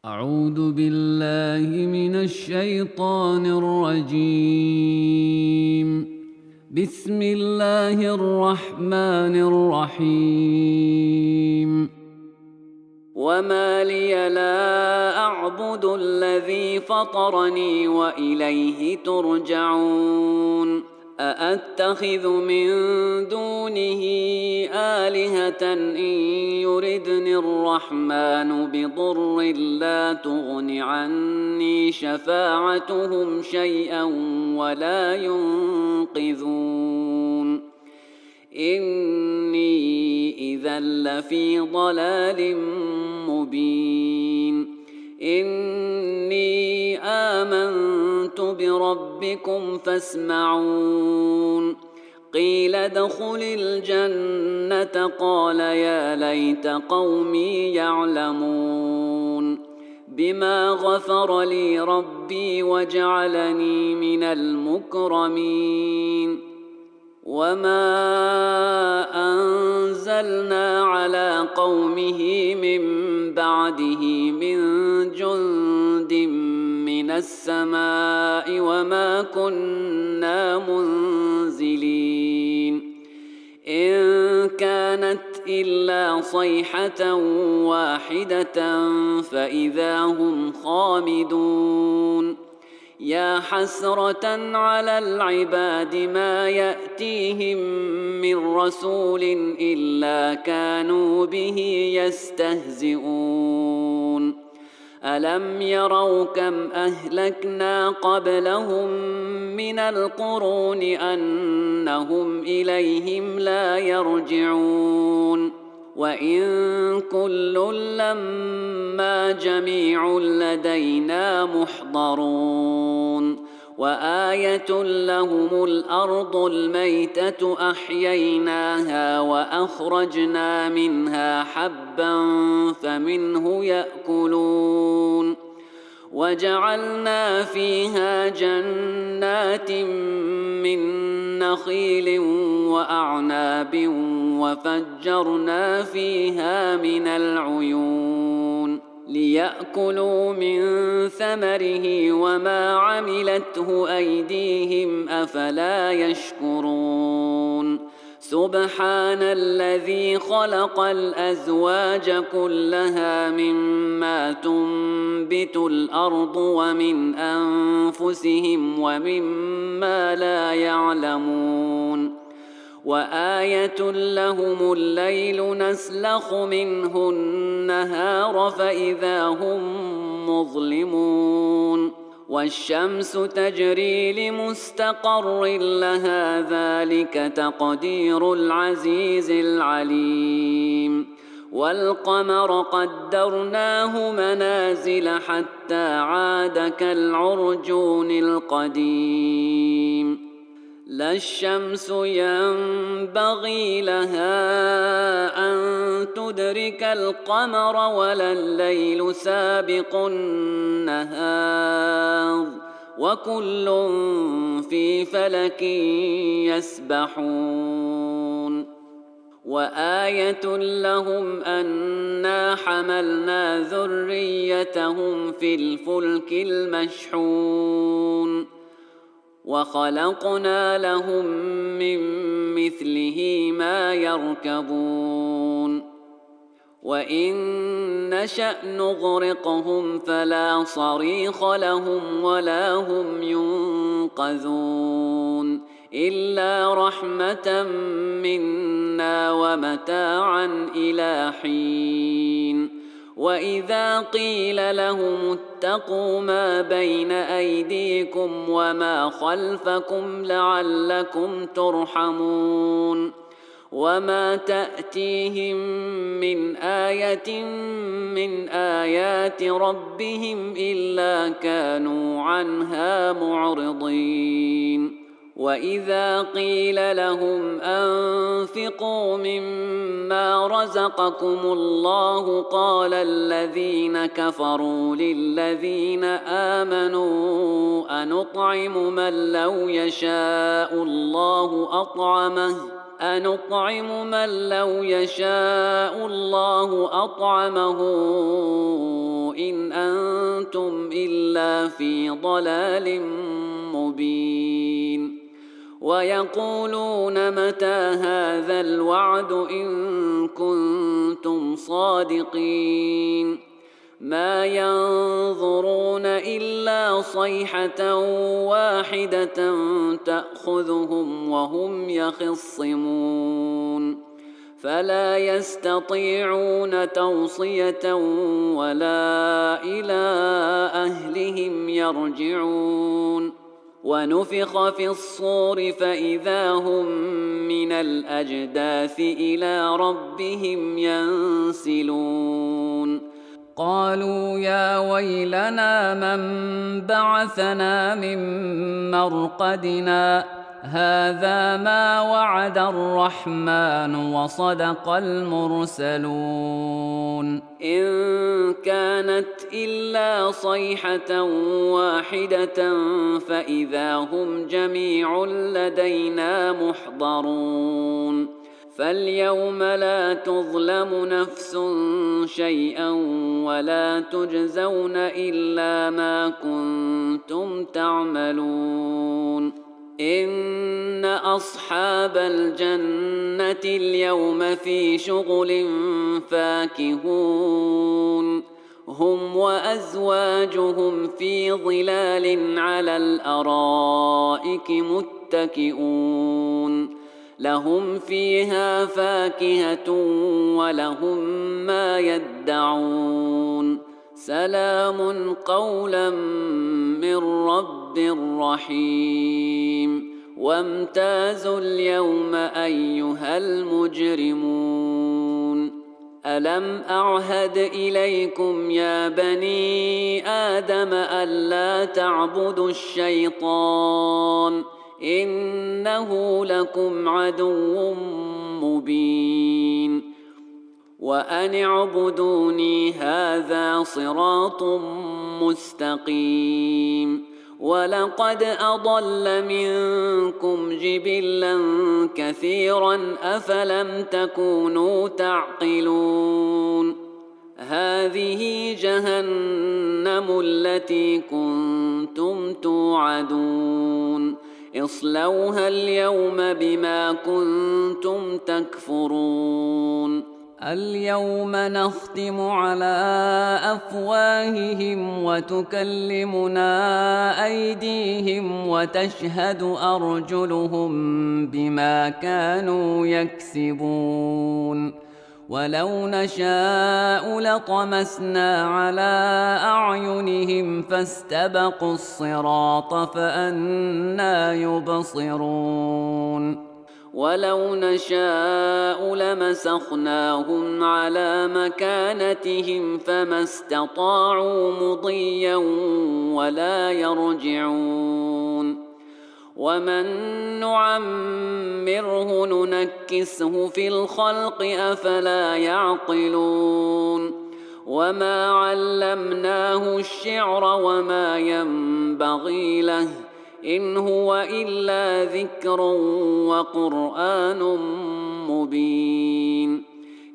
أعوذ بالله من الشيطان الرجيم. بسم الله الرحمن الرحيم. وما لي لا أعبد الذي فطرني وإليه ترجعون. أأتخذ من دونه آلهة إن يردني الرحمن بضر لا تغن عني شفاعتهم شيئا ولا ينقذون. إني إذا لفي ضلال مبين. إني آمنت بربكم فاسمعون. قيل ادخل الجنة قال يا ليت قومي يعلمون. بما غفر لي ربي وجعلني من المكرمين. وما أنزلنا على قومه من بعده من جند من السماء وما كنا منزلين. إن كانت إلا صيحة واحدة فإذا هم خامدون. يا حسرة على العباد ما يأتيهم من رسول إلا كانوا به يستهزئون. ألم يروا كم أهلكنا قبلهم من القرون أنهم إليهم لا يرجعون. وإن كل لما جميع لدينا محضرون. وآية لهم الأرض الميتة أحييناها وأخرجنا منها حبا فمنه يأكلون. وجعلنا فيها جنات من نخيل وأعناب وفجرنا فيها من العيون ليأكلوا من ثمره وما عملته أيديهم أفلا يشكرون. سبحان الذي خلق الأزواج كلها مما تنبت الأرض ومن أنفسهم ومما لا يعلمون. وآية لهم الليل نسلخ منه النهار فإذا هم مظلمون. والشمس تجري لمستقر لها ذلك تقدير العزيز العليم. والقمر قدرناه منازل حتى عاد كالعرجون القديم. لا الشمس ينبغي لها أن تدرك القمر ولا الليل سابق النهار وكل في فلك يسبحون. وآية لهم أنا حملنا ذريتهم في الفلك المشحون وخلقنا لهم من مثله ما يركبون. وإن نشأ نغرقهم فلا صريخ لهم ولا هم ينقذون إلا رحمة منا ومتاعا إلى حين. وإذا قيل لهم اتقوا ما بين أيديكم وما خلفكم لعلكم ترحمون. وما تأتيهم من آية من آيات ربهم إلا كانوا عنها معرضين. وإذا قيل لهم أنفقوا مما رزقكم الله قال الذين كفروا للذين آمنوا أنطعم من لو يشاء الله أطعمه أنطعم من لو يشاء الله أطعمه إن أنتم إلا في ضلال مبين ويقولون متى هذا الوعد إن كنتم صادقين ما ينظرون إلا صيحة واحدة تأخذهم وهم يخصمون فلا يستطيعون توصية ولا إلى أهلهم يرجعون ونفخ في الصور فإذا هم من الأجداث إلى ربهم ينسلون قالوا يا ويلنا من بعثنا من مرقدنا هذا ما وعد الرحمن وصدق المرسلون إن كانت إلا صيحة واحدة فإذا هم جميع لدينا محضرون فاليوم لا تظلم نفس شيئا ولا تجزون إلا ما كنتم تعملون إن أصحاب الجنة اليوم في شغل فاكهون هم وأزواجهم في ظلال على الأرائك متكئون لهم فيها فاكهة ولهم ما يدعون سلام قولا من رب رحيم وامتازوا اليوم أيها المجرمون ألم أعهد إليكم يا بني آدم ألا تعبدوا الشيطان إنه لكم عدو مبين وأن اعبدوني هذا صراط مستقيم ولقد أضل منكم جبلا كثيرا أفلم تكونوا تعقلون هذه جهنم التي كنتم توعدون اصلوها اليوم بما كنتم تكفرون اليوم نختم على أفواههم وتكلمنا أيديهم وتشهد أرجلهم بما كانوا يكسبون ولو نشاء لطمسنا على أعينهم فاستبقوا الصراط فأنى يبصرون ولو نشاء لمسخناهم على مكانتهم فما استطاعوا مضيا ولا يرجعون ومن نعمره ننكسه في الخلق أفلا يعقلون وما علمناه الشعر وما ينبغي له إن هو إلا ذكر وقرآن مبين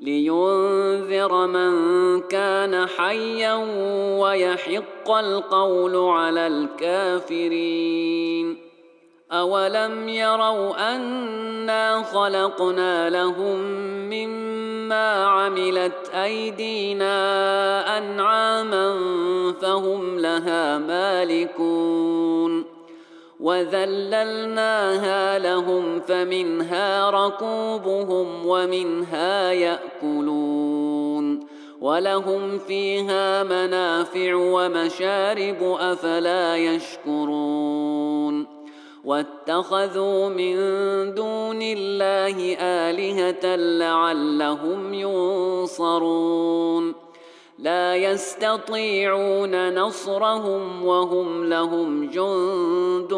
لينذر من كان حيا ويحق القول على الكافرين أولم يروا أنا خلقنا لهم مما عملت أيدينا أنعاما فهم لها مالكون وذللناها لهم فمنها ركوبهم ومنها يأكلون ولهم فيها منافع ومشارب أفلا يشكرون واتخذوا من دون الله آلهة لعلهم ينصرون لا يستطيعون نصرهم وهم لهم جند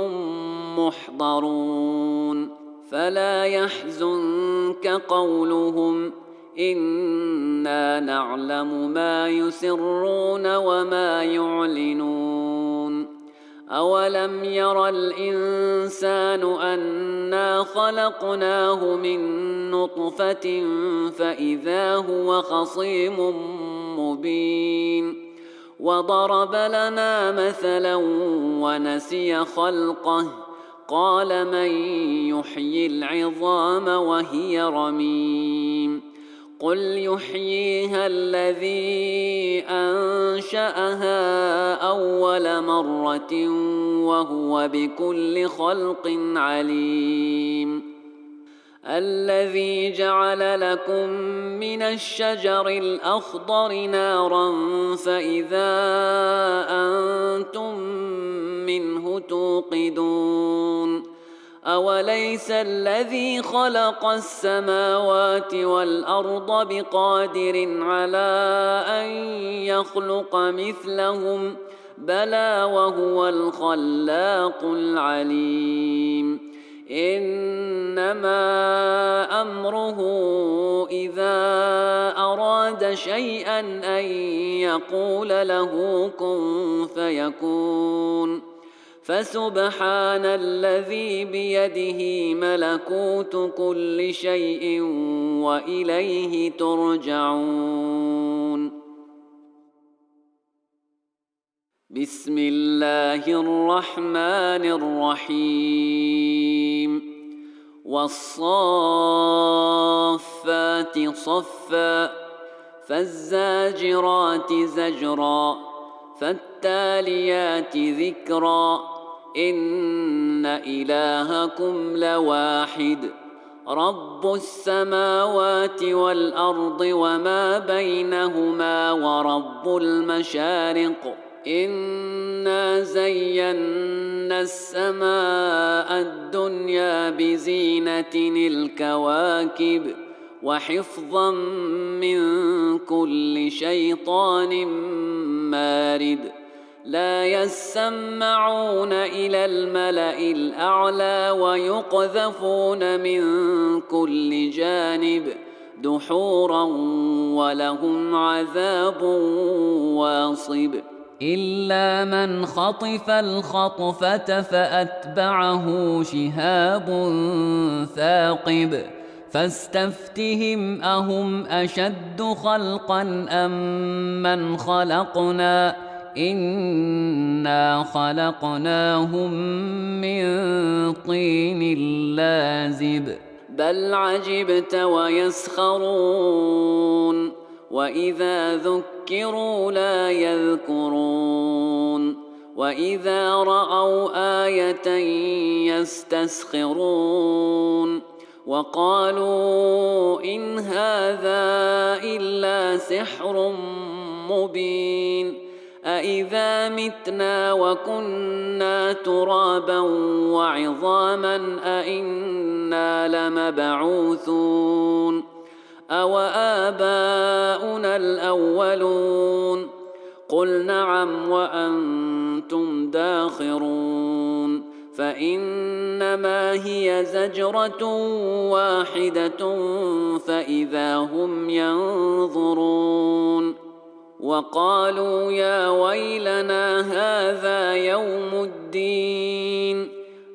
محضرون فلا يحزنك قولهم إنا نعلم ما يسرون وما يعلنون أولم ير الإنسان أنا خلقناه من نطفة فإذا هو خصيم مبين وضرب لنا مثلا ونسي خلقه قال من يحيي العظام وهي رميم قل يحييها الذي أنشأها أول مرة وهو بكل خلق عليم الذي جعل لكم من الشجر الأخضر نارا فإذا أنتم منه توقدون أوليس الذي خلق السماوات والأرض بقادر على أن يخلق مثلهم بلى وهو الخلاق العليم إنما أمره إذا أراد شيئا أن يقول له كن فيكون فسبحان الذي بيده ملكوت كل شيء وإليه ترجعون بسم الله الرحمن الرحيم والصافات صفا فالزاجرات زجرا فالتاليات ذكرا إن إلهكم لواحد رب السماوات والأرض وما بينهما ورب المشارق إنا زينا السماء الدنيا بزينة الكواكب وحفظا من كل شيطان مارد لا يسمعون إلى الملأ الأعلى ويقذفون من كل جانب دحورا ولهم عذاب واصب إلا من خطف الخطفة فأتبعه شهاب ثاقب فاستفتهم أهم أشد خلقا أم من خلقنا إنا خلقناهم من طين لازب بل عجبت ويسخرون وإذا ذكروا لا يذكرون وإذا رأوا آية يستسخرون وقالوا إن هذا إلا سحر مبين أإذا متنا وكنا ترابا وعظاما أإنا لمبعوثون أوآباؤنا الأولون قل نعم وأنتم داخرون فإنما هي زجرة واحدة فإذا هم ينظرون وقالوا يا ويلنا هذا يوم الدين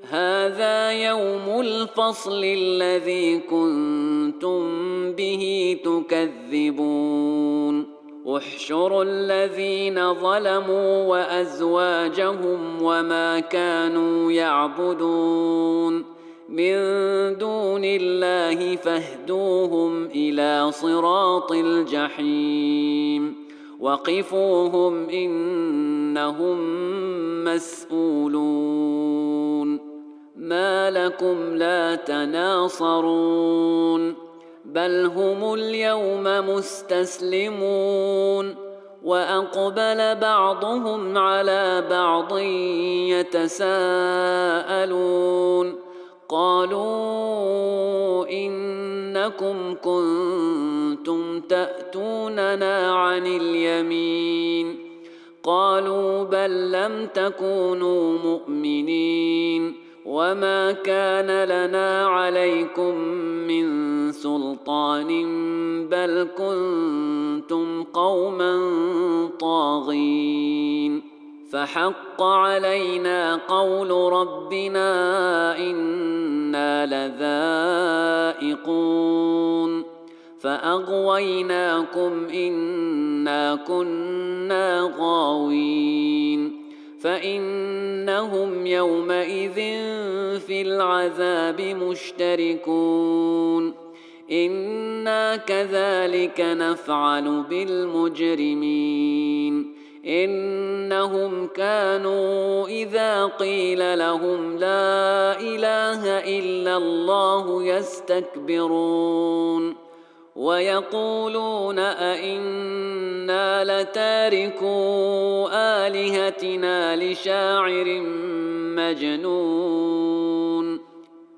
هذا يوم الفصل الذي كنتم به تكذبون احشروا الذين ظلموا وأزواجهم وما كانوا يعبدون من دون الله فاهدوهم إلى صراط الجحيم وقفوهم إنهم مسؤولون ما لكم لا تناصرون بل هم اليوم مستسلمون وأقبل بعضهم على بعض يتساءلون قالوا إنكم كنتم تأتوننا عن اليمين قالوا بل لم تكونوا مؤمنين وما كان لنا عليكم من سلطان بل كنتم قوما طاغين فحق علينا قول ربنا إنا لذائقون فأغويناكم إنا كنا غاوين فإنهم يومئذ في العذاب مشتركون إنا كذلك نفعل بالمجرمين إنهم كانوا إذا قيل لهم لا إله إلا الله يستكبرون ويقولون أئنا لتاركو آلهتنا لشاعر مجنون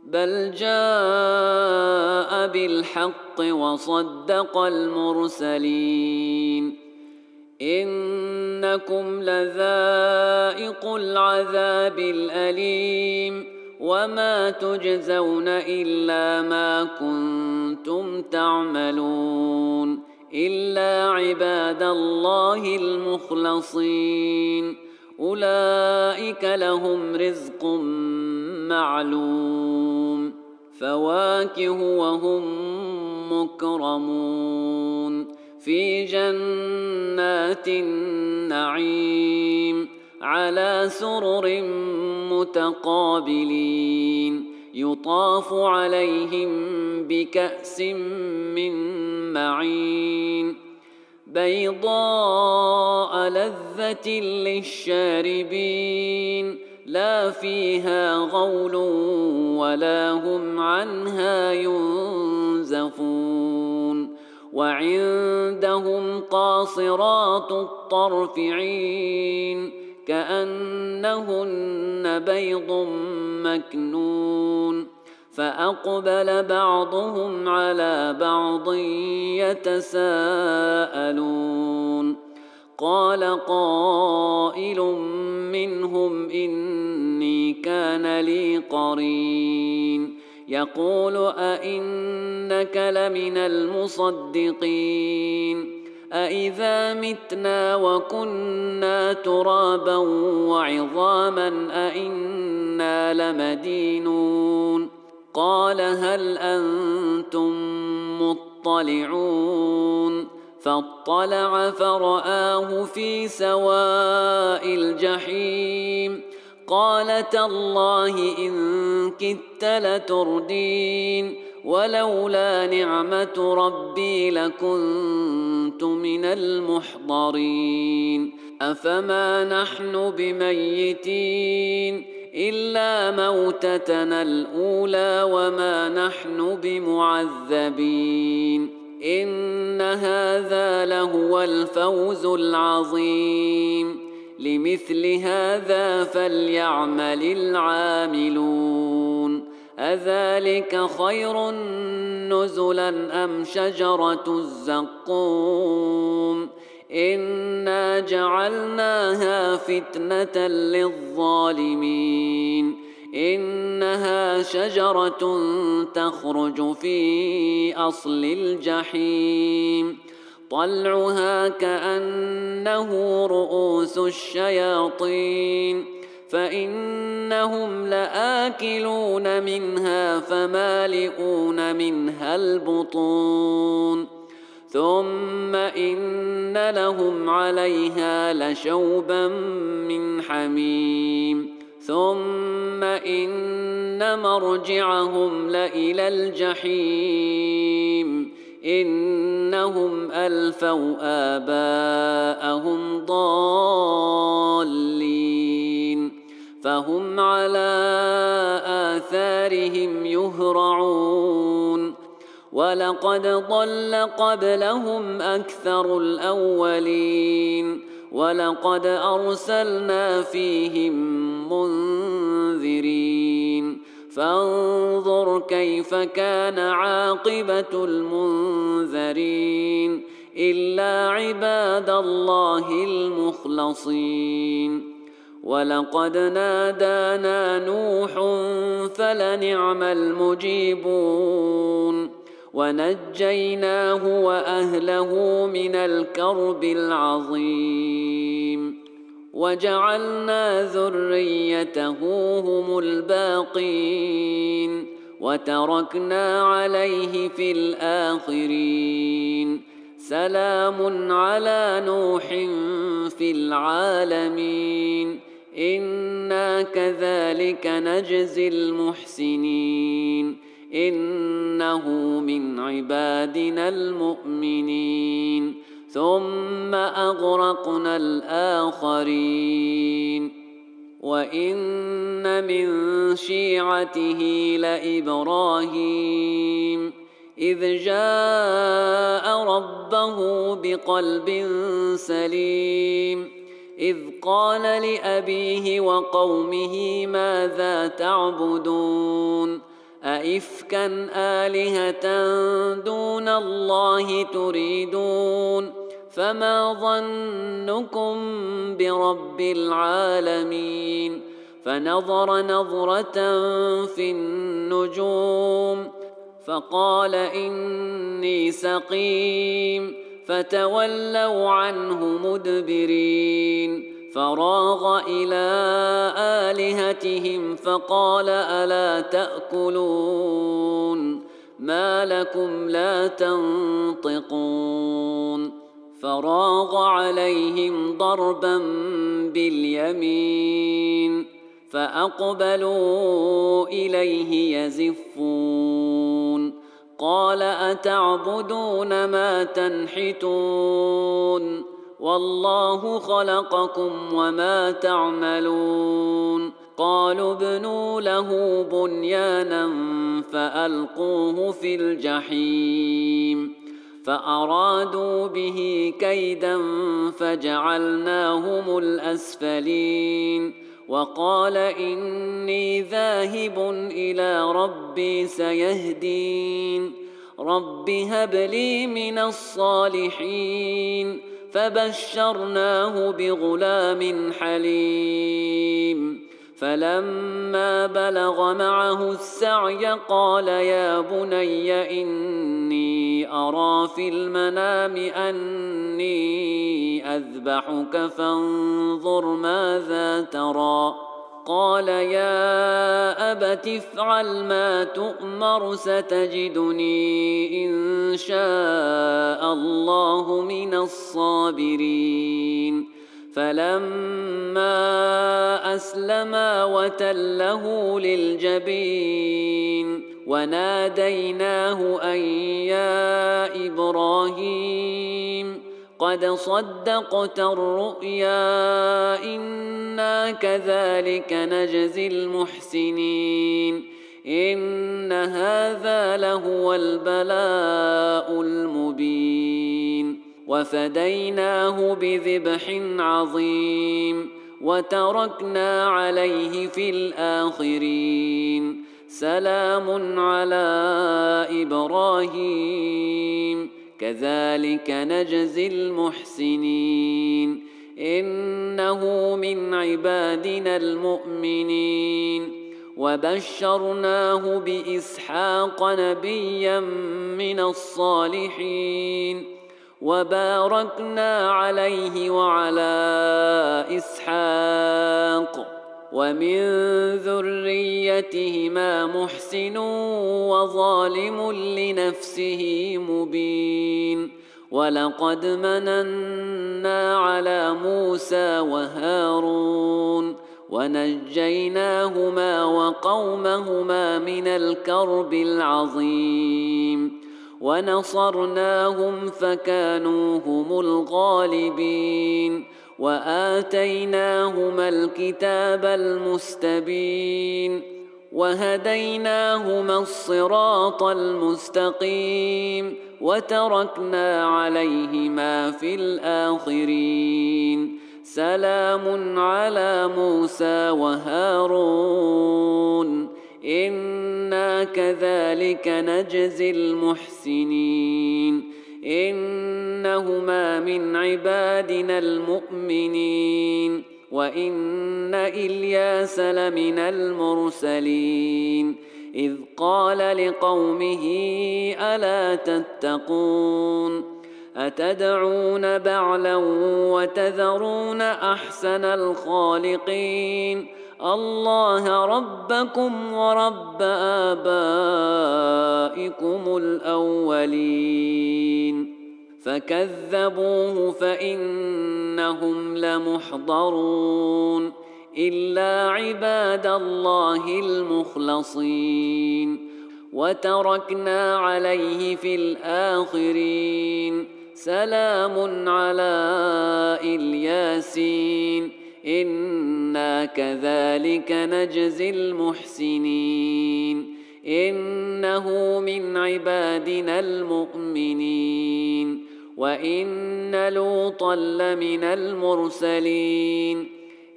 بل جاء بالحق وصدق المرسلين إنكم لذائق العذاب الأليم وما تجزون إلا ما كنتم تعملون إلا عباد الله المخلصين أولئك لهم رزق معلوم فواكه وهم مكرمون في جنات النعيم على سرر متقابلين يطاف عليهم بكأس من معين بيضاء لذة للشاربين لا فيها غول ولا هم عنها ينزفون وعندهم قاصرات الطرف عين كأنهن بيض مكنون فأقبل بعضهم على بعض يتساءلون قال قائل منهم إني كان لي قرين يقول أئنك لمن المصدقين أئذا متنا وكنا ترابا وعظاما أئنا لمدينون قال هل أنتم مطلعون فاطلع فرآه في سواء الجحيم قال تالله إن كدت لتردين ولولا نعمة ربي لكنت من المحضرين أفما نحن بميتين إلا موتتنا الأولى وما نحن بمعذبين إن هذا لهو الفوز العظيم لمثل هذا فليعمل العاملون أذلك خير نزلا أم شجرة الزقوم إنا جعلناها فتنة للظالمين إنها شجرة تخرج في أصل الجحيم طلعها كأنه رؤوس الشياطين فإنهم لآكلون منها فمالئون منها البطون ثم إن لهم عليها لشوبا من حميم ثم إن مرجعهم لإلى الجحيم إنهم ألفوا آباءهم ضالين فهم على آثارهم يهرعون ولقد ضل قبلهم أكثر الأولين ولقد أرسلنا فيهم منذرين فانظر كيف كان عاقبة المنذرين إلا عباد الله المخلصين ولقد نادانا نوح فلنعم المجيبون ونجيناه وأهله من الكرب العظيم وجعلنا ذريته هم الباقين وتركنا عليه في الآخرين سلام على نوح في العالمين إنا كذلك نجزي المحسنين إنه من عبادنا المؤمنين ثم أغرقنا الآخرين وإن من شيعته لإبراهيم إذ جاء ربه بقلب سليم إذ قال لأبيه وقومه ماذا تعبدون أئفكا آلهة دون الله تريدون فما ظنكم برب العالمين فنظر نظرة في النجوم فقال إني سقيم فتولوا عنه مدبرين فراغ إلى آلهتهم فقال ألا تأكلون ما لكم لا تنطقون فراغ عليهم ضربا باليمين فأقبلوا إليه يزفون قال أتعبدون ما تنحتون والله خلقكم وما تعملون قالوا ابنوا له بنيانا فألقوه في الجحيم فأرادوا به كيدا فجعلناهم الأسفلين وقال إني ذاهب إلى ربي سيهدين رب هب لي من الصالحين فبشرناه بغلام حليم فلما بلغ معه السعي قال يا بني إني أرى في المنام أني أذبحك فانظر ماذا ترى قال يا أبت افعل ما تؤمر ستجدني إن شاء الله من الصابرين فلما أسلما وتله للجبين وناديناه أن يا إبراهيم قد صدقت الرؤيا إنا كذلك نجزي المحسنين إن هذا لهو البلاء المبين وفديناه بذبح عظيم وتركنا عليه في الآخرين سلام على إبراهيم كذلك نجزي المحسنين إنه من عبادنا المؤمنين وبشرناه بإسحاق نبيا من الصالحين وباركنا عليه وعلى إسحاق ومن ذريتهما محسن وظالم لنفسه مبين ولقد مننا على موسى وهارون ونجيناهما وقومهما من الكرب العظيم ونصرناهم فكانوا هم الغالبين وآتيناهما الكتاب المستبين وهديناهما الصراط المستقيم وتركنا عليهما في الآخرين سلام على موسى وهارون إنا كذلك نجزي المحسنين إنهما من عبادنا المؤمنين وإن إلياس لمن المرسلين إذ قال لقومه ألا تتقون أتدعون بعلا وتذرون أحسن الخالقين الله ربكم ورب آبائكم الأولين فكذبوه فإنهم لمحضرون إلا عباد الله المخلصين وتركنا عليه في الآخرين سلام على الياسين إنا كذلك نجزي المحسنين إنه من عبادنا المؤمنين وإن لوطا لمن المرسلين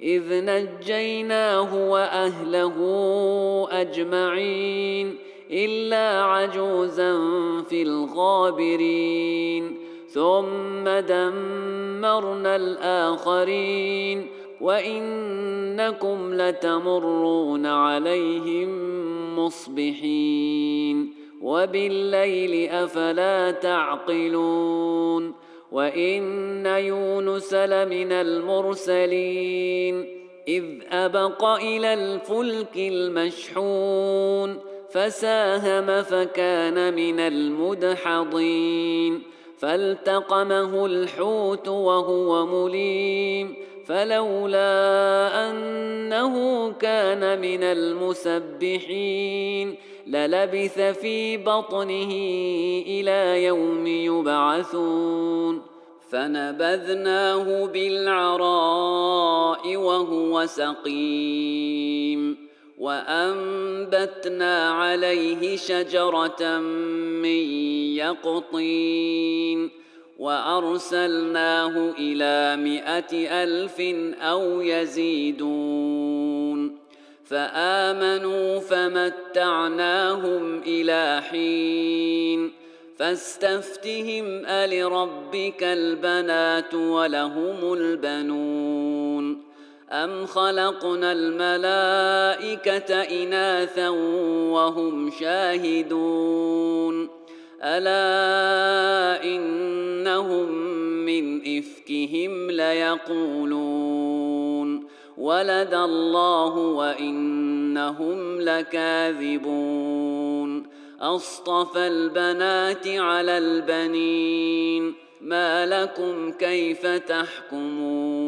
إذ نجيناه وأهله أجمعين إلا عجوزا في الغابرين ثم دمرنا الآخرين وإنكم لتمرون عليهم مصبحين وبالليل أفلا تعقلون وإن يونس لمن المرسلين إذ أبق إلى الفلك المشحون فساهم فكان من المدحضين فالتقمه الحوت وهو مليم فلولا أنه كان من المسبحين للبث في بطنه إلى يوم يبعثون فنبذناه بالعراء وهو سقيم وأنبتنا عليه شجرة من يقطين وأرسلناه إلى 100,000 أو يزيدون فآمنوا فمتعناهم إلى حين فاستفتهم ألربك البنات ولهم البنون أم خلقنا الملائكة إناثا وهم شاهدون ألا إنهم من إفكهم ليقولون ولد الله وإنهم لكاذبون أصطفى البنات على البنين ما لكم كيف تحكمون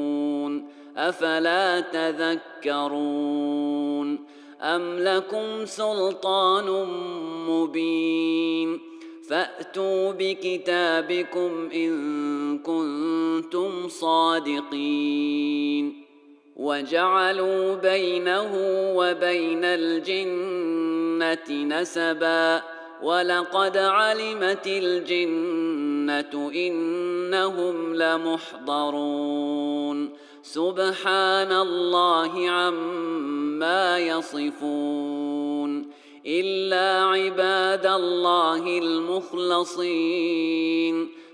أفلا تذكرون أم لكم سلطان مبين فأتوا بكتابكم إن كنتم صادقين وجعلوا بينه وبين الجنة نسبا ولقد علمت الجنة إنهم لمحضرون سبحان الله عما يصفون إلا عباد الله المخلصين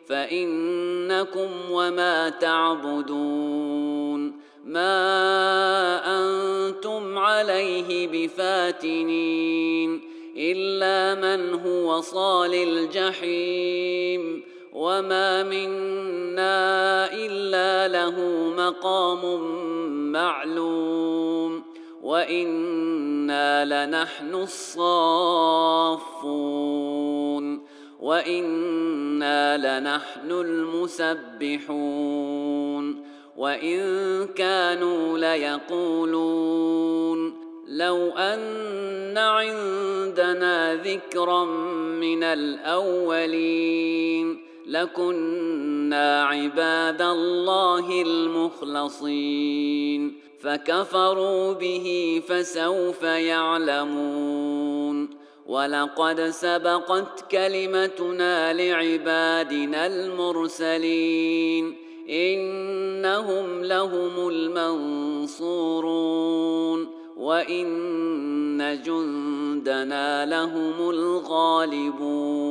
فإنكم وما تعبدون ما أنتم عليه بفاتنين إلا من هو صال الجحيم وما منا إلا له مقام معلوم وإنا لنحن الصافون وإنا لنحن المسبحون وإن كانوا ليقولون لو أن عندنا ذكرا من الأولين لكنا عباد الله المخلصين فكفروا به فسوف يعلمون ولقد سبقت كلمتنا لعبادنا المرسلين إنهم لهم المنصورون وإن جندنا لهم الغالبون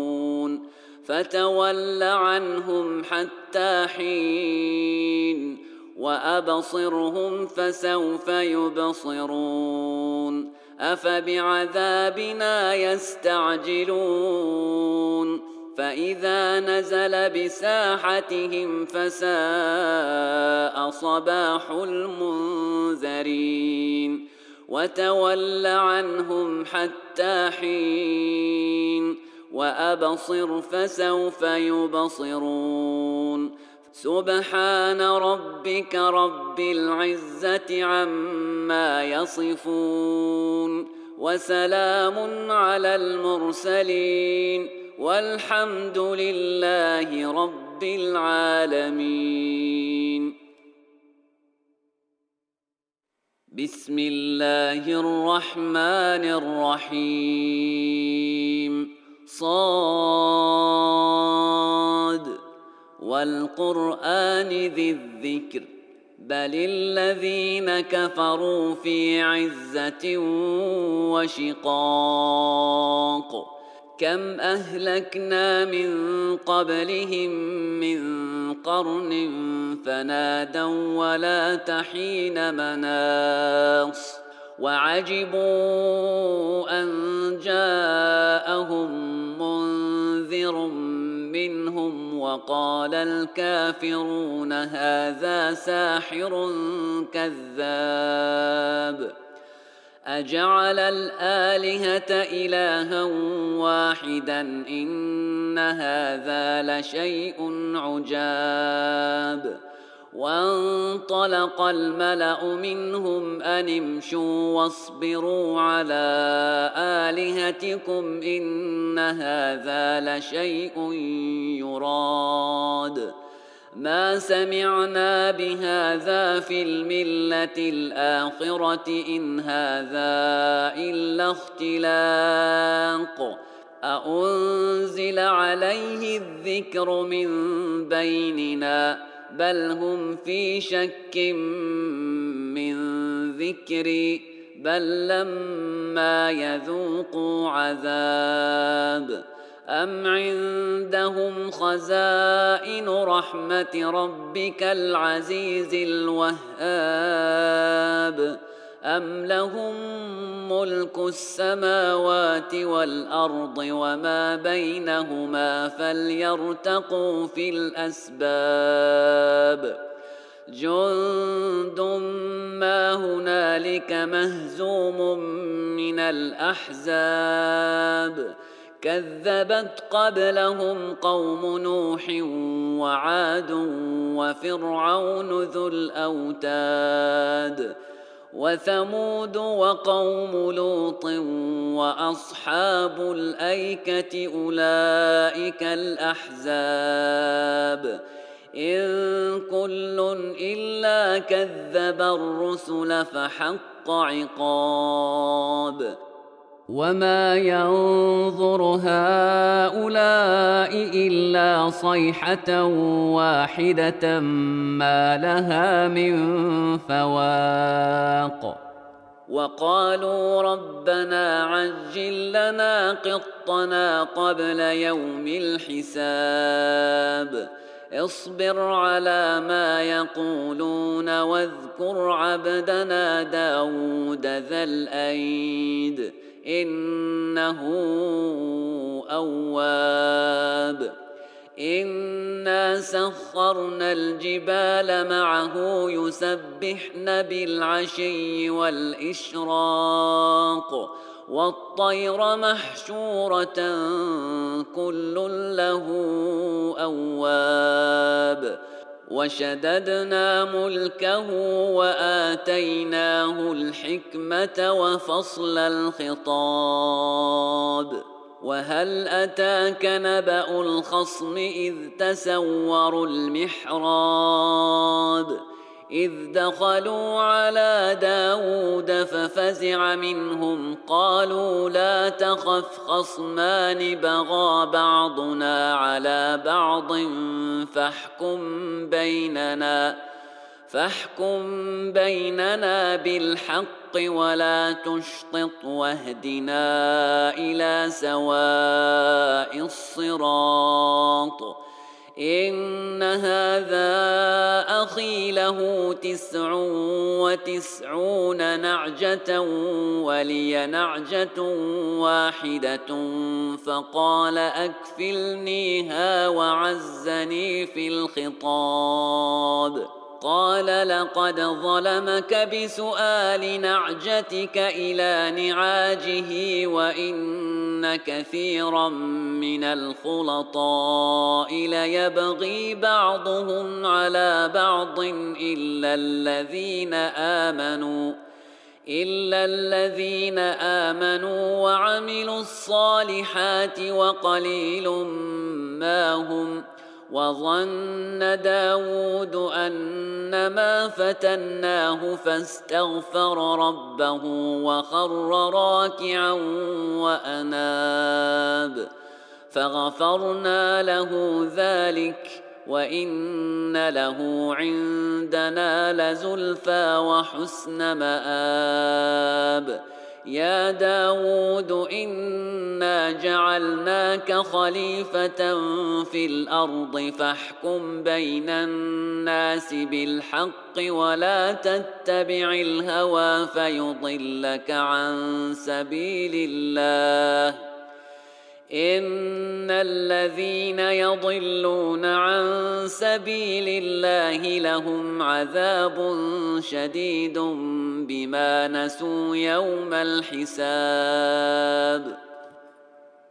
فتول عنهم حتى حين وأبصرهم فسوف يبصرون أفبعذابنا يستعجلون فإذا نزل بساحتهم فساء صباح المنذرين وتول عنهم حتى حين وأبصر فسوف يبصرون سبحان ربك رب العزة عما يصفون وسلام على المرسلين والحمد لله رب العالمين. بسم الله الرحمن الرحيم. صاد والقرآن ذي الذكر بل الذين كفروا في عزة وشقاق كم أهلكنا من قبلهم من قرن فنادوا ولا تحين مناص وعجبوا أن جاءهم منذر منهم وقال الكافرون هذا ساحر كذاب أجعل الآلهة إلها واحدا إن هذا لشيء عجاب وانطلق الملأ منهم أن امشوا واصبروا على آلهتكم إن هذا لشيء يراد ما سمعنا بهذا في الملة الآخرة إن هذا إلا اختلاق أأنزل عليه الذكر من بيننا بل هم في شك من ذكري بل لما يذوقوا عذاب أم عندهم خزائن رحمة ربك العزيز الوهاب أم لهم ملك السماوات والأرض وما بينهما فليرتقوا في الأسباب جند ما هنالك مهزوم من الأحزاب كذبت قبلهم قوم نوح وعاد وفرعون ذو الأوتاد وثمود وقوم لوط وأصحاب الأيكة أولئك الأحزاب إن كل إلا كذب الرسل فحق عقاب وما ينظر هؤلاء إلا صيحة واحدة ما لها من فواق وقالوا ربنا عجل لنا قطنا قبل يوم الحساب اصبر على ما يقولون واذكر عبدنا داود ذا الأيد إنه أواب إنا سخرنا الجبال معه يسبحن بالعشي والإشراق والطير محشورة كل له أواب وشددنا ملكه وآتيناه الحكمة وفصل الخطاب وهل أتاك نبأ الخصم إذ تسوروا المحراب إذ دخلوا على داود ففزع منهم قالوا لا تخف خصمان بغى بعضنا على بعض فاحكم بيننا بالحق ولا تشطط واهدنا إلى سواء الصراط إن هذا أخي له 99 نعجة ولي نعجة واحدة فقال أكفلنيها وعزني في الخطاب. قال لقد ظلمك بسؤال نعجتك إلى نعاجه وإن كثيرا من الخلطاء ليبغي بعضهم على بعض إلا الذين آمنوا وعملوا الصالحات وقليل ما هم. وظن داود أنما فتناه فاستغفر ربه وخر راكعا وأناب فغفرنا له ذلك وإن له عندنا لزلفى وحسن مآب. يا داود إنا جعلناك خليفة في الأرض فاحكم بين الناس بالحق ولا تتبع الهوى فيضلك عن سبيل الله. إن الذين يضلون عن سبيل الله لهم عذاب شديد بما نسوا يوم الحساب.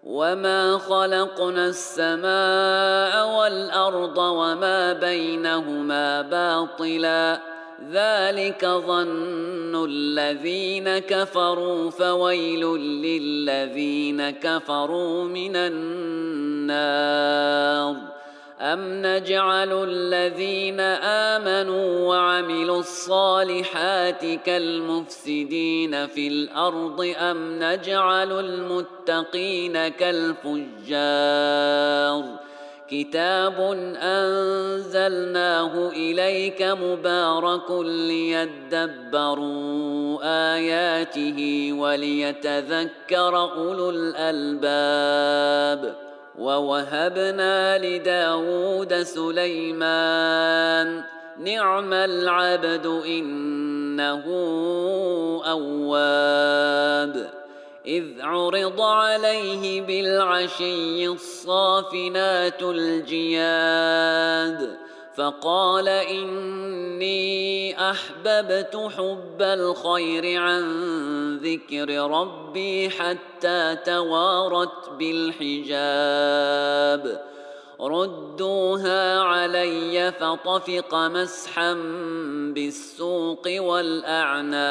وما خلقنا السماء والأرض وما بينهما باطلا ذلك ظن الذين كفروا فويل للذين كفروا من النار. أم نجعل الذين آمنوا وعملوا الصالحات كالمفسدين في الأرض أم نجعل المتقين كالفجار. كتاب أنزلناه إليك مبارك ليدبروا آياته وليتذكر أولو الألباب. ووهبنا لداود سليمان نعم العبد إنه أواب. إذ عرض عليه بالعشي الصافنات الجياد فقال إني أحببت حب الخير عن ذكر ربي حتى توارت بالحجاب. ردوها علي فطفق مسحا بالسوق والأعناق.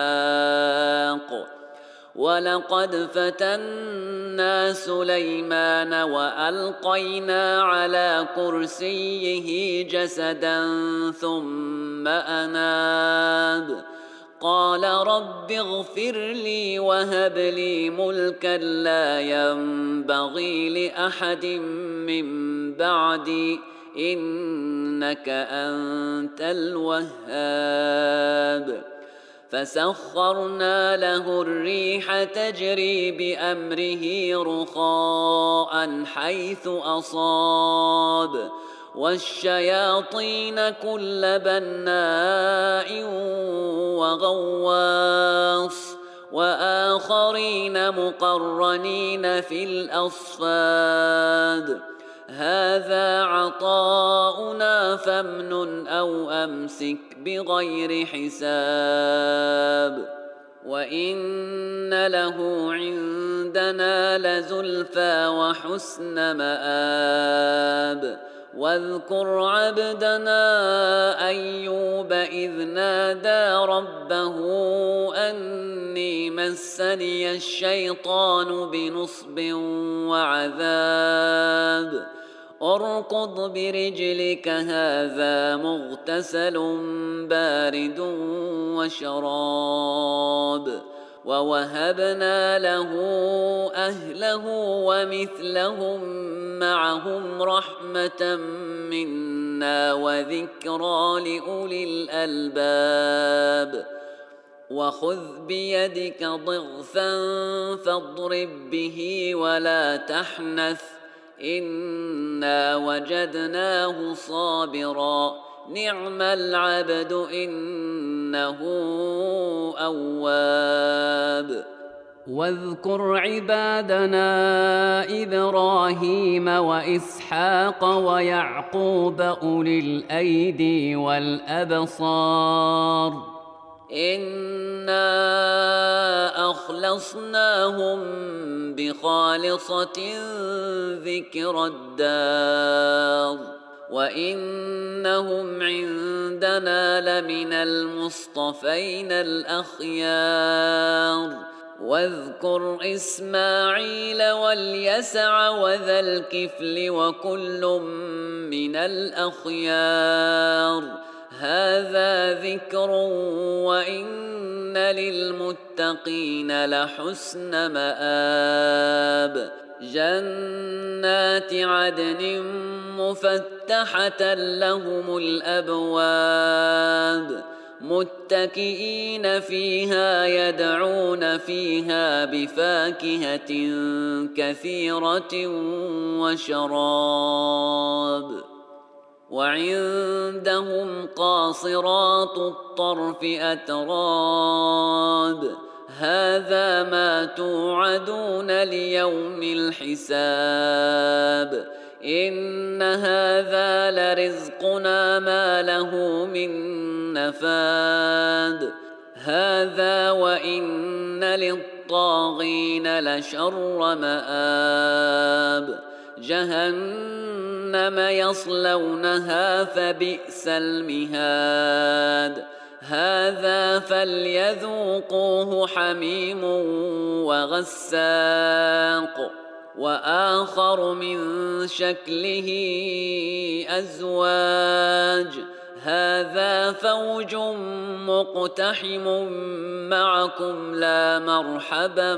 ولقد فتنا سليمان وألقينا على كرسيه جسدا ثم أناب. قال رب اغفر لي وهب لي ملكا لا ينبغي لأحد من بعدي إنك أنت الوهاب. فسخرنا له الريح تجري بأمره رخاء حيث أصاب والشياطين كل بناء وغواص وآخرين مقرنين في الأصفاد. هذا عطاؤنا فامنن أو أمسك بغير حساب. وإن له عندنا لزلفى وحسن مآب. واذكر عبدنا أيوب إذ نادى ربه أني مسني الشيطان بنصب وعذاب. اركض برجلك هذا مغتسل بارد وشراب. ووهبنا له أهله ومثلهم معهم رحمة منا وذكرى لأولي الألباب. وخذ بيدك ضغثا فاضرب به ولا تحنث إنا وجدناه صابرا نعم العبد إنه أواب. واذكر عبادنا إبراهيم وإسحاق ويعقوب أولي الأيدي والأبصار إنا أخلصناهم بخالصة ذكر الدار وإنهم عندنا لمن المصطفين الأخيار. واذكر إسماعيل واليسع وذا الكفل وكل من الأخيار هذا ذكر وإن للمتقين لحسن مآب. جنات عدن مفتحة لهم الأبواب متكئين فيها يدعون فيها بفاكهة كثيرة وشراب. وعندهم قاصرات الطرف أتراب هذا ما توعدون ليوم الحساب إن هذا لرزقنا ما له من نفاد هذا وإن للطاغين لشر مآب. جهنم يصلونها فبئس المهاد هذا فليذوقوه حميم وغساق وآخر من شكله أزواج هذا فوج مقتحم معكم لا مرحبا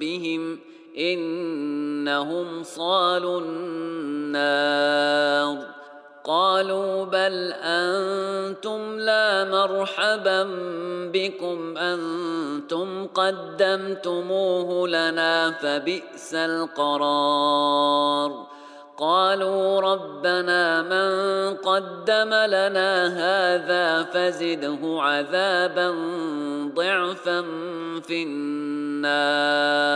بهم إنهم صالوا النار. قالوا بل أنتم لا مرحبا بكم أنتم قدمتموه لنا فبئس القرار. قالوا ربنا من قدم لنا هذا فزده عذابا ضعفا في النار.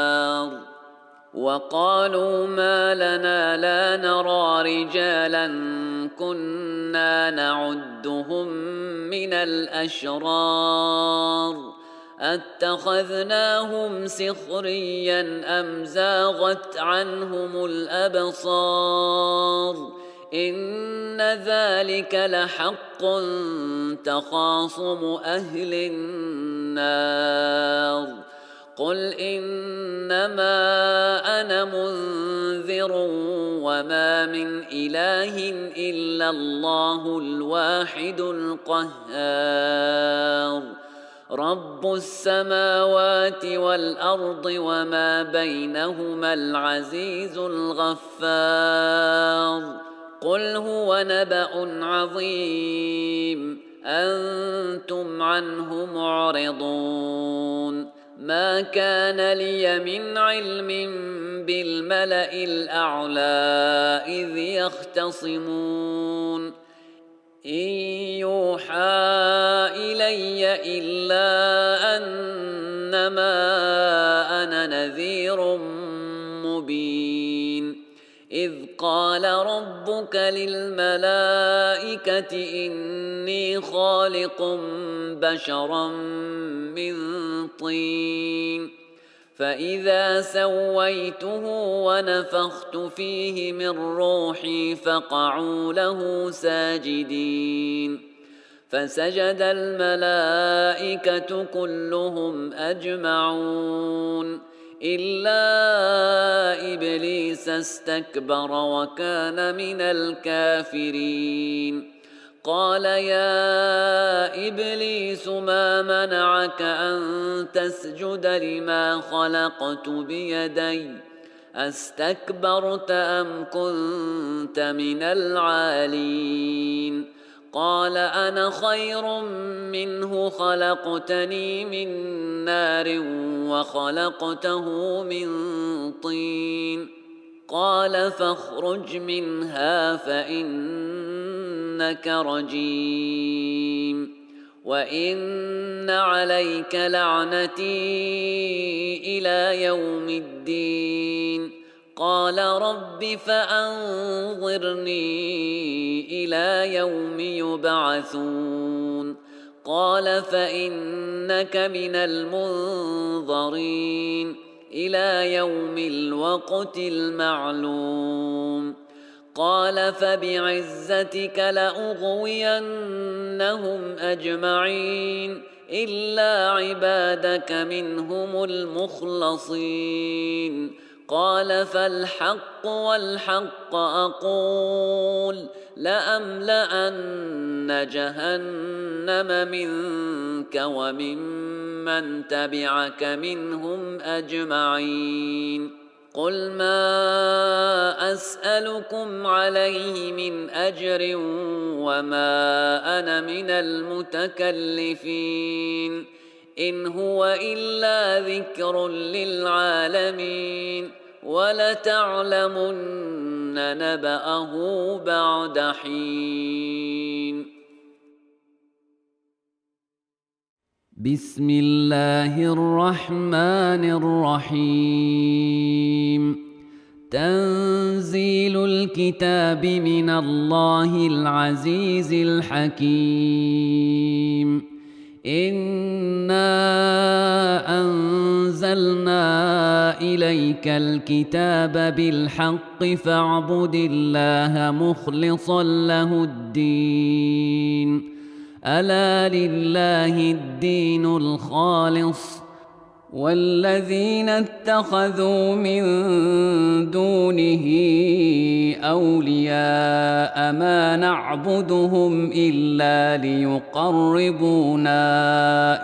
وقالوا ما لنا لا نرى رجالا كنا نعدهم من الأشرار أتخذناهم سخريا أم زاغت عنهم الأبصار إن ذلك لحق تخاصم أهل النار. قل إنما أنا منذر وما من إله إلا الله الواحد القهار رب السماوات والأرض وما بينهما العزيز الغفار. قل هو نبأ عظيم أنتم عنه معرضون. ما كان لي من علم بالملأ الأعلى إذ يختصمون إن يوحى إلي إلا أنما أنا نذير مبين. إذ قال ربك للملائكة إني خالق بشرا من طين فإذا سويته ونفخت فيه من روحي فقعوا له ساجدين فسجد الملائكة كلهم أجمعون إلا إبليس استكبر وكان من الكافرين. قال يا إبليس ما منعك أن تسجد لما خلقت بيدي أستكبرت أم كنت من العالين؟ قال أنا خير منه خلقتني من نار وخلقته من طين قال فاخرج منها فإنك رجيم وإن عليك لعنتي إلى يوم الدين قال رب فأنظرني إلى يوم يبعثون قال فإنك من المنظرين إلى يوم الوقت المعلوم قال فبعزتك لأغوينهم أجمعين إلا عبادك منهم المخلصين قال فالحق والحق أقول لأملأن جهنم منك وممن تبعك منهم أجمعين قل ما أسألكم عليه من أجر وما أنا من المتكلفين إن هو إلا ذكر للعالمين ولتعلمن نبأه بعد حين بسم الله الرحمن الرحيم تنزيل الكتاب من الله العزيز الحكيم إنا أنزلنا إليك الكتاب بالحق فاعبد الله مخلصا له الدين ألا لله الدين الخالص والذين اتخذوا من دونه أولياء ما نعبدهم إلا ليقربونا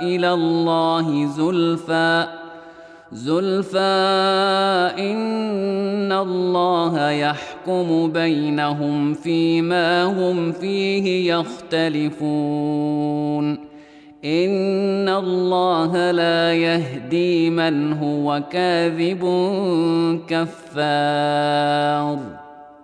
إلى الله زلفى إن الله يحكم بينهم فيما هم فيه يختلفون إن الله لا يهدي من هو كاذب كفار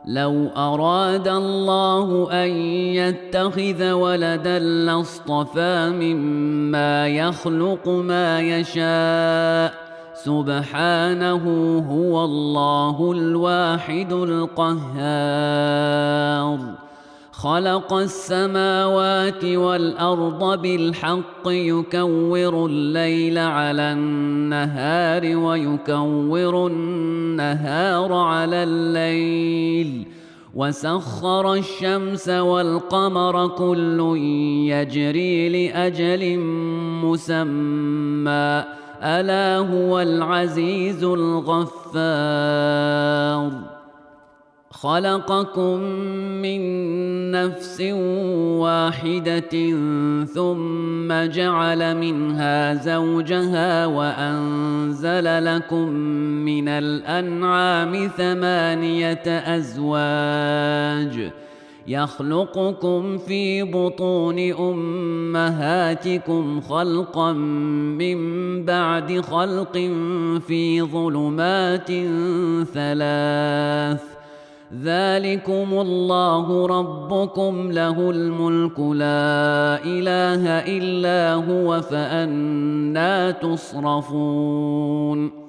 لو أراد الله أن يتخذ ولدا لاصطفى مما يخلق ما يشاء سبحانه هو الله الواحد القهار خلق السماوات والأرض بالحق يكور الليل على النهار ويكور النهار على الليل وسخر الشمس والقمر كل يجري لأجل مسمى ألا هو العزيز الغفار خلقكم من نفس واحدة ثم جعل منها زوجها وأنزل لكم من الأنعام 8 أزواج يخلقكم في بطون أمهاتكم خلقا من بعد خلق في ظلمات 3 ذلكم الله ربكم له الملك لا إله إلا هو فأنى تصرفون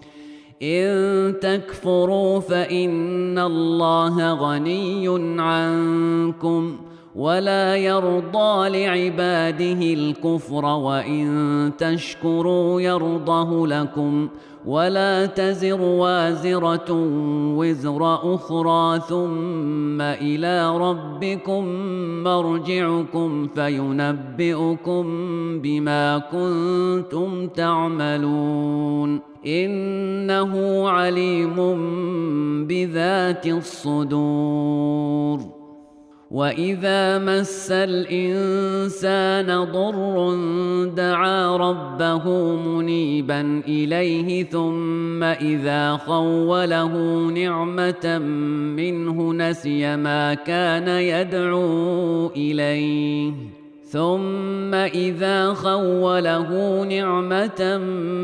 إن تكفروا فإن الله غني عنكم ولا يرضى لعباده الكفر وإن تشكروا يرضه لكم ولا تزر وازرة وزر أخرى ثم إلى ربكم مرجعكم فينبئكم بما كنتم تعملون إنه عليم بذات الصدور وإذا مس الإنسان ضر دعا ربه منيبا إليه ثم إذا خوله نعمة منه نسي ما كان يدعو إليه ثم إذا خوله نعمة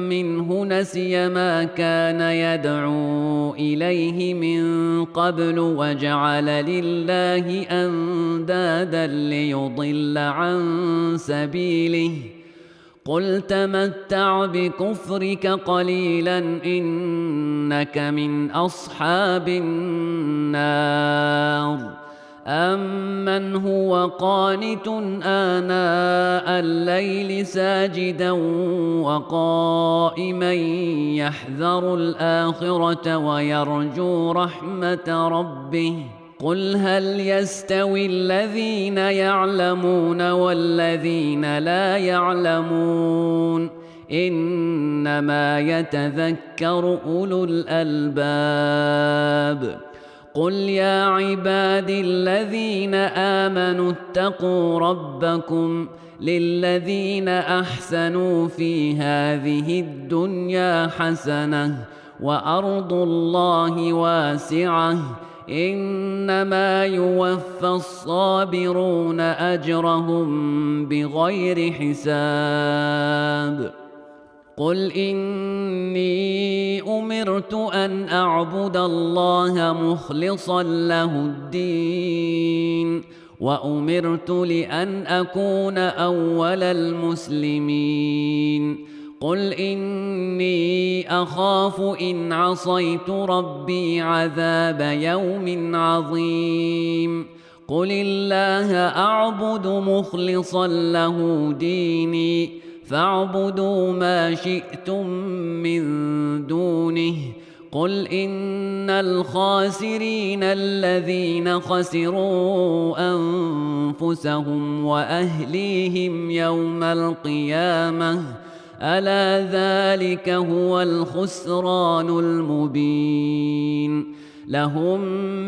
منه نسي ما كان يدعو إليه من قبل وجعل لله أندادا ليضل عن سبيله قل تمتع بكفرك قليلا إنك من أصحاب النار أمن هو قانت آناء الليل ساجدا وقائما يحذر الآخرة ويرجو رحمة ربه قل هل يستوي الذين يعلمون والذين لا يعلمون إنما يتذكر أولو الألباب قل يا عبادي الذين آمنوا اتقوا ربكم للذين أحسنوا في هذه الدنيا حسنة وأرض الله واسعة إنما يوفى الصابرون أجرهم بغير حساب قل إني أمرت أن أعبد الله مخلصا له الدين وأمرت لأن أكون أول المسلمين قل إني أخاف إن عصيت ربي عذاب يوم عظيم قل الله أعبد مخلصا له ديني فاعبدوا ما شئتم من دونه قل إن الخاسرين الذين خسروا أنفسهم وأهليهم يوم القيامة ألا ذلك هو الخسران المبين لهم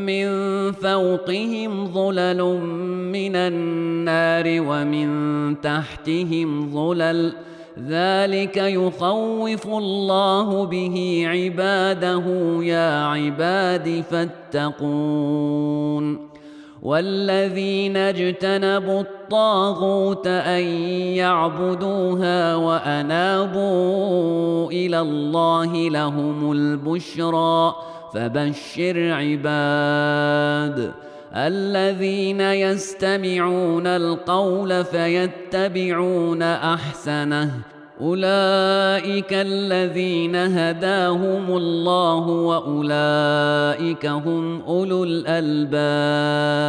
من فوقهم ظلل من النار ومن تحتهم ظلل ذلك يخوف الله به عباده يا عباد فاتقون والذين اجتنبوا الطاغوت أن يعبدوها وأنابوا إلى الله لهم البشرى فبشر عباد الذين يستمعون القول فيتبعون أحسنه أولئك الذين هداهم الله وأولئك هم أولو الألباب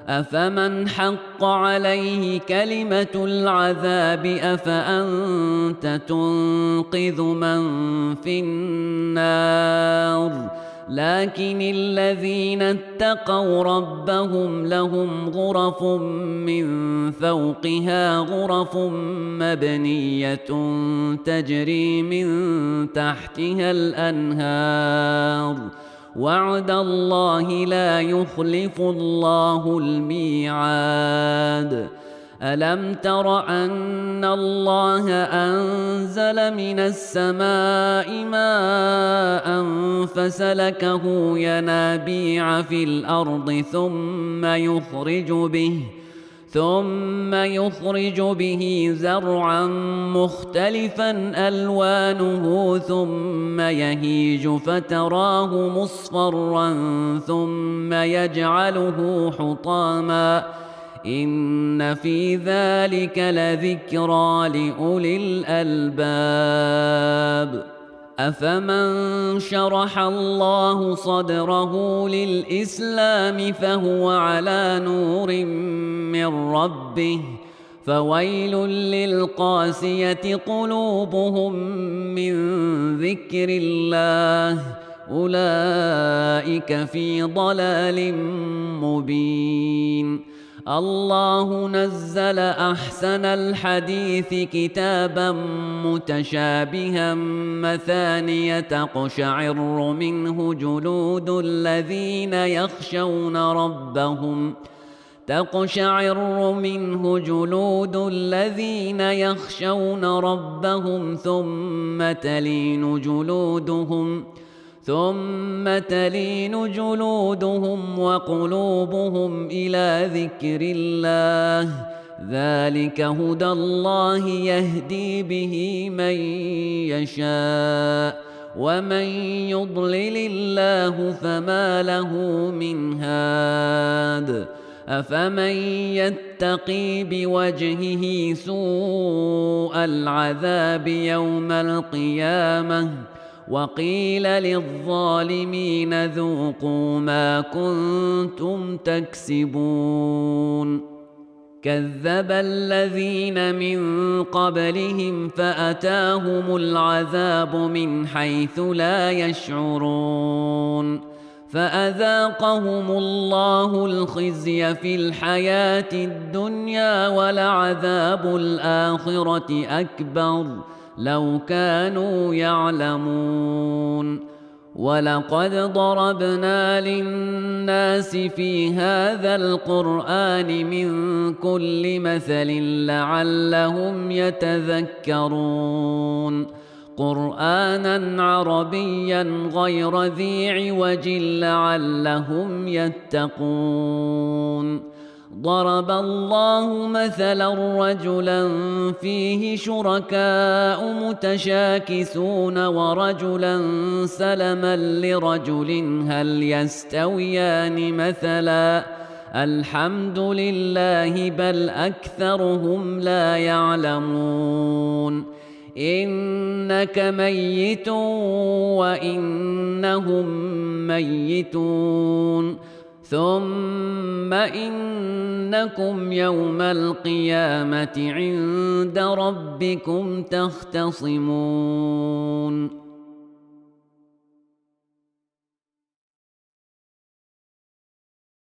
أفمن حق عليه كلمة العذاب أفأنت تنقذ من في النار لكن الذين اتقوا ربهم لهم غرف من فوقها غرف مبنية تجري من تحتها الأنهار وعد الله لا يخلف الله الميعاد ألم تر أن الله أنزل من السماء ماء فسلكه ينابيع في الأرض ثم يخرج به زرعا مختلفا ألوانه ثم يهيج فتراه مصفرا ثم يجعله حطاما إن في ذلك لذكرى لأولي الألباب أفمن شرح الله صدره للإسلام فهو على نور من ربه فويل للقاسية قلوبهم من ذكر الله أولئك في ضلال مبين الله نزل أحسن الحديث كتابا متشابها مثانية تقشعر منه جلود الذين يخشون ربهم ثم تلين جلودهم وقلوبهم إلى ذكر الله ذلك هدى الله يهدي به من يشاء ومن يضلل الله فما له من هاد أفمن يتقي بوجهه سوء العذاب يوم القيامة وقيل للظالمين ذوقوا ما كنتم تكسبون كذب الذين من قبلهم فأتاهم العذاب من حيث لا يشعرون فأذاقهم الله الخزي في الحياة الدنيا ولعذاب الآخرة أكبر لو كانوا يعلمون ولقد ضربنا للناس في هذا القرآن من كل مثل لعلهم يتذكرون قرآنا عربيا غير ذي عوج لعلهم يتقون ضرب الله مثلا رجلا فيه شركاء متشاكسون ورجلا سلما لرجل هل يستويان مثلا الحمد لله بل أكثرهم لا يعلمون إنك ميت وإنهم ميتون ثم إنكم يوم القيامة عند ربكم تختصمون